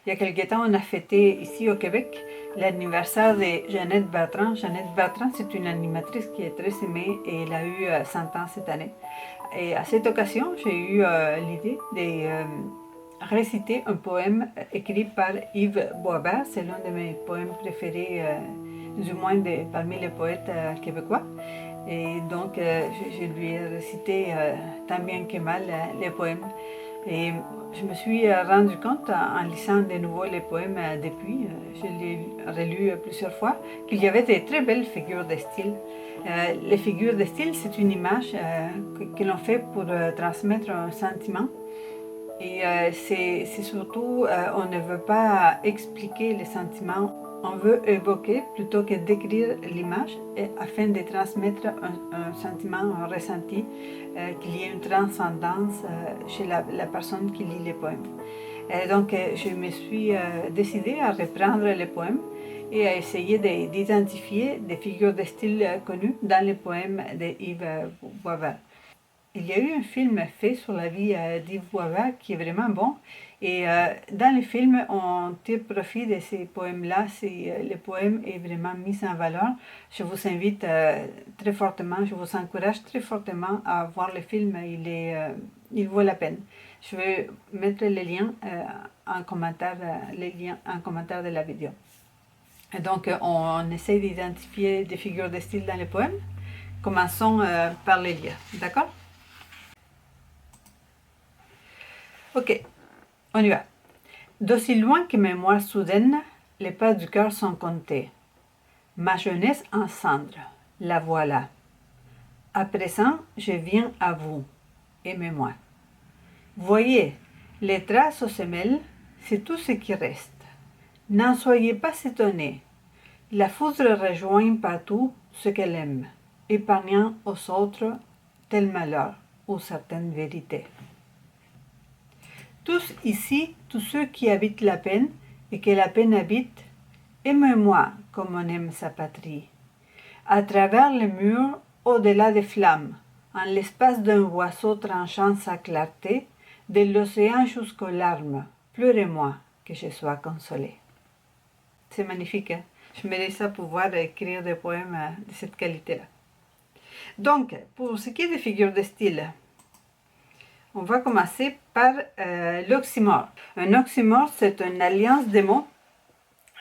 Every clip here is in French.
Il y a quelque temps, on a fêté ici au Québec l'anniversaire de Jeannette Bertrand. Jeannette Bertrand, c'est une animatrice qui est très aimée et elle a eu 100 ans cette année. Et à cette occasion, j'ai eu l'idée de réciter un poème écrit par Yves Boisvert. C'est l'un de mes poèmes préférés, du moins parmi les poètes québécois. Et donc, je lui ai récité tant bien que mal les poèmes. Et je me suis rendu compte en lisant de nouveau les poèmes depuis, je l'ai relu plusieurs fois, qu'il y avait de très belles figures de style. Les figures de style, c'est une image que l'on fait pour transmettre un sentiment. Et c'est surtout, on ne veut pas expliquer les sentiments, on veut évoquer plutôt que décrire l'image afin de transmettre un sentiment, un ressenti, qu'il y ait une transcendance chez la personne qui lit les poèmes. Et donc je me suis décidée à reprendre les poèmes et à essayer d'identifier des figures de style connues dans les poèmes de Yves Boisvert. Il y a eu un film fait sur la vie d'Yves Boisvert qui est vraiment bon. Et dans le film, on tire profit de ces poèmes-là. Le poème est vraiment mis en valeur. Je vous invite très fortement, je vous encourage très fortement à voir le film. Il vaut la peine. Je vais mettre les liens en commentaire, de la vidéo. Et donc, on essaie d'identifier des figures de style dans les poèmes. Commençons par les lire, d'accord? Ok, on y va. D'aussi loin que mémoire soudaine, les pas du cœur sont comptés. Ma jeunesse en cendres, la voilà. À présent, je viens à vous, aimez-moi. Voyez, les traces aux semelles, c'est tout ce qui reste. N'en soyez pas étonnés. La foudre rejoint partout ce qu'elle aime, épargnant aux autres tel malheur ou certaine vérité. Tous ici, tous ceux qui habitent la peine et que la peine habite, aimez-moi comme on aime sa patrie. À travers les murs, au-delà des flammes, en l'espace d'un oiseau tranchant sa clarté, de l'océan jusqu'aux larmes, pleurez-moi que je sois consolée. C'est magnifique, hein? Je mérite ça pouvoir écrire des poèmes de cette qualité-là. Donc, pour ce qui est des figures de style, on va commencer par l'oxymore. Un oxymore, c'est une alliance de mots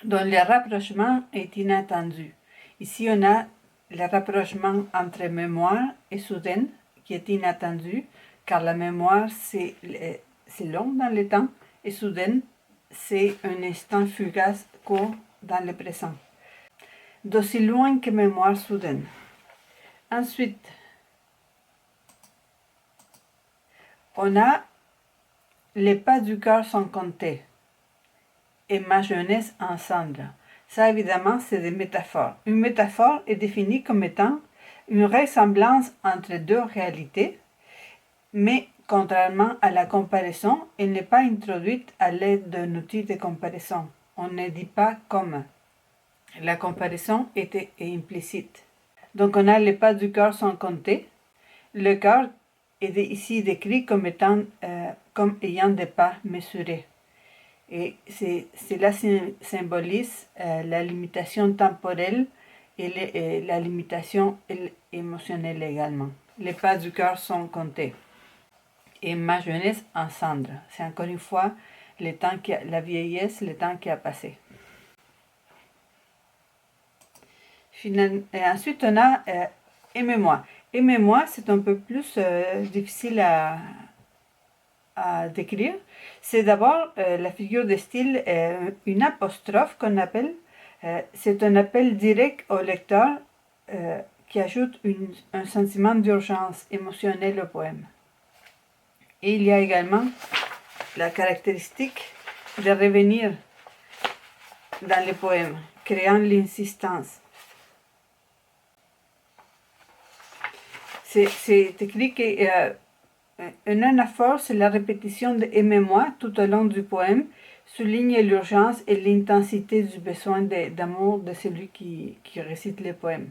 dont le rapprochement est inattendu. Ici, on a le rapprochement entre mémoire et soudaine qui est inattendu, car la mémoire, c'est long dans le temps, et soudaine, c'est un instant fugace court dans le présent. D'aussi loin que mémoire soudaine. Ensuite, on a les pas du cœur sont comptés et ma jeunesse en cendres. Ça, évidemment, c'est des métaphores. Une métaphore est définie comme étant une ressemblance entre deux réalités, mais contrairement à la comparaison, elle n'est pas introduite à l'aide d'un outil de comparaison. On ne dit pas comme. La comparaison est implicite. Donc on a les pas du cœur sont comptés. Le cœur est ici décrit comme étant, comme ayant des pas mesurés. Et cela symbolise la limitation temporelle et la limitation émotionnelle également. Les pas du cœur sont comptés. Et ma jeunesse en cendres. C'est encore une fois la vieillesse, le temps qui a passé. Et ensuite, on a aimez-moi. Aimez-moi, c'est un peu plus difficile à décrire. C'est d'abord la figure de style, une apostrophe qu'on appelle. C'est un appel direct au lecteur qui ajoute un sentiment d'urgence émotionnelle au poème. Et il y a également la caractéristique de revenir dans les poèmes, créant l'insistance. C'est écrit qu'un anaphore, c'est la répétition de « aimez-moi » tout au long du poème, souligne l'urgence et l'intensité du besoin d'amour de celui qui récite les poèmes.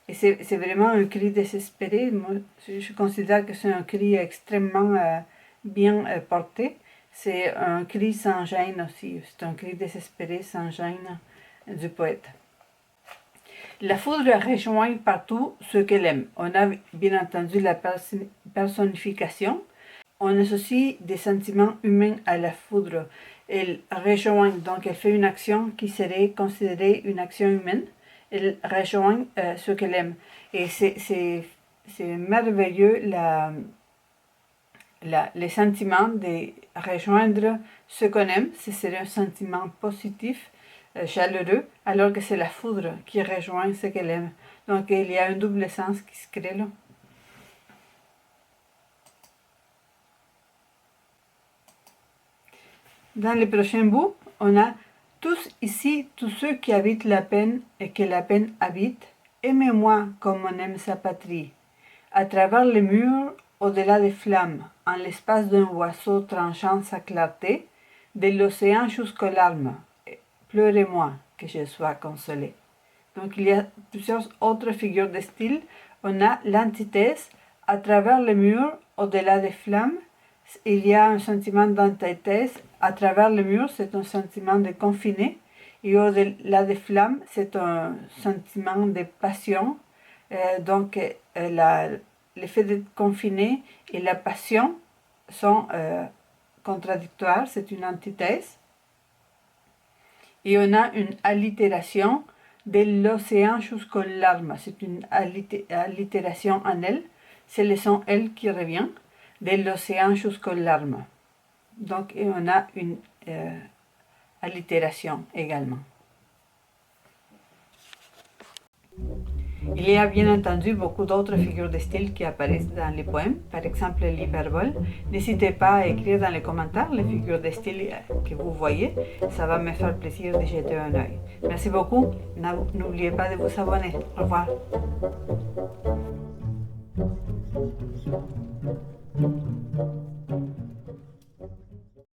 Et c'est vraiment un cri désespéré. Moi, je considère que c'est un cri extrêmement bien porté. C'est un cri sans gêne aussi, c'est un cri désespéré sans gêne du poète. La foudre rejoint partout ceux qu'elle aime. On a bien entendu la personnification. On associe des sentiments humains à la foudre. Elle rejoint, donc elle fait une action qui serait considérée une action humaine. Elle rejoint ceux qu'elle aime. Et c'est merveilleux les sentiments de rejoindre ce qu'on aime. C'est un sentiment positif, chaleureux, alors que c'est la foudre qui rejoint ce qu'elle aime. Donc il y a un double sens qui se crée là. Dans le prochain bout, on a tous ici, tous ceux qui habitent la peine et que la peine habite, aimez-moi comme on aime sa patrie. À travers les murs, au-delà des flammes, en l'espace d'un oiseau tranchant sa clarté, de l'océan jusqu'aux larmes, pleurez-moi que je sois consolé. Donc il y a plusieurs autres figures de style. On a l'antithèse, à travers les murs, au-delà des flammes, il y a un sentiment d'antithèse. À travers le mur, c'est un sentiment de confiné. Et au-delà des flammes, c'est un sentiment de passion. Donc, l'effet d'être confiné et la passion sont contradictoires. C'est une antithèse. Et on a une allitération de l'océan jusqu'aux larmes. C'est une allitération en elle. C'est le son elle qui revient. De l'océan jusqu'aux larmes. Donc, et on a une allitération également. Il y a bien entendu beaucoup d'autres figures de style qui apparaissent dans les poèmes, par exemple l'hyperbole. N'hésitez pas à écrire dans les commentaires les figures de style que vous voyez, ça va me faire plaisir de jeter un œil. Merci beaucoup, n'oubliez pas de vous abonner. Au revoir.